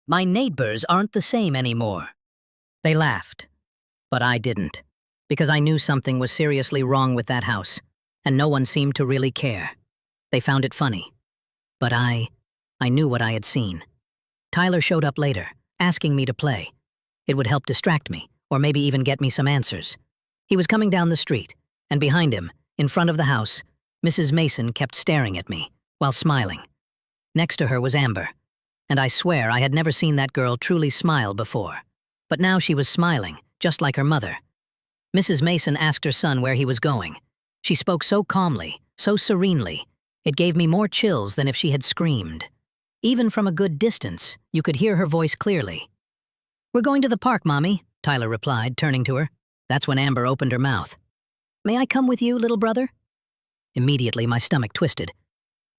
My neighbors aren't the same anymore. They laughed, but I didn't, because I knew something was seriously wrong with that house, and no one seemed to really care. They found it funny. But I knew what I had seen. Tyler showed up later, asking me to play. It would help distract me, or maybe even get me some answers. He was coming down the street, and behind him, in front of the house, Mrs. Mason kept staring at me, while smiling. Next to her was Amber, and I swear I had never seen that girl truly smile before. But now she was smiling, just like her mother. Mrs. Mason asked her son where he was going. She spoke so calmly, so serenely, it gave me more chills than if she had screamed. Even from a good distance, you could hear her voice clearly. "We're going to the park, Mommy," Tyler replied, turning to her. That's when Amber opened her mouth. "May I come with you, little brother?" Immediately, my stomach twisted.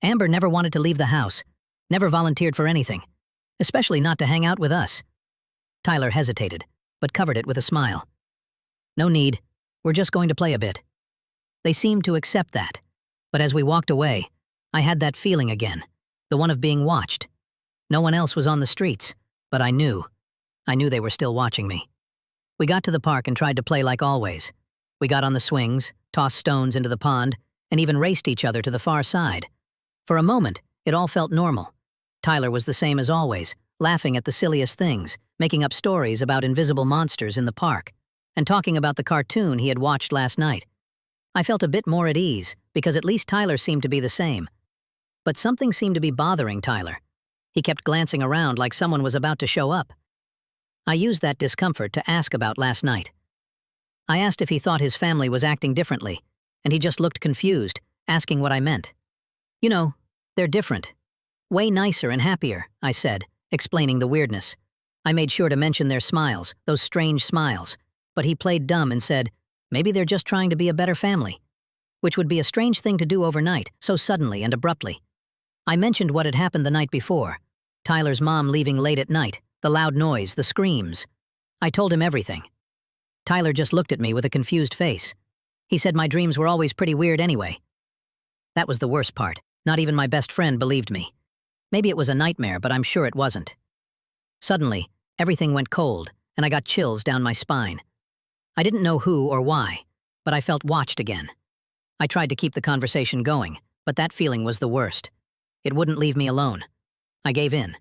Amber never wanted to leave the house, never volunteered for anything, especially not to hang out with us. Tyler hesitated, but covered it with a smile. "No need. We're just going to play a bit." They seemed to accept that, but as we walked away, I had that feeling again, the one of being watched. No one else was on the streets, but I knew they were still watching me. We got to the park and tried to play like always. We got on the swings, tossed stones into the pond, and even raced each other to the far side. For a moment, it all felt normal. Tyler was the same as always, laughing at the silliest things, making up stories about invisible monsters in the park, and talking about the cartoon he had watched last night. I felt a bit more at ease, because at least Tyler seemed to be the same. But something seemed to be bothering Tyler. He kept glancing around like someone was about to show up. I used that discomfort to ask about last night. I asked if he thought his family was acting differently, and he just looked confused, asking what I meant. "You know, they're different. Way nicer and happier," I said, explaining the weirdness. I made sure to mention their smiles, those strange smiles, but he played dumb and said, maybe they're just trying to be a better family, which would be a strange thing to do overnight, so suddenly and abruptly. I mentioned what had happened the night before, Tyler's mom leaving late at night, the loud noise, the screams. I told him everything. Tyler just looked at me with a confused face. He said my dreams were always pretty weird anyway. That was the worst part. Not even my best friend believed me. Maybe it was a nightmare, but I'm sure it wasn't. Suddenly, everything went cold, and I got chills down my spine. I didn't know who or why, but I felt watched again. I tried to keep the conversation going, but that feeling was the worst. It wouldn't leave me alone. I gave in.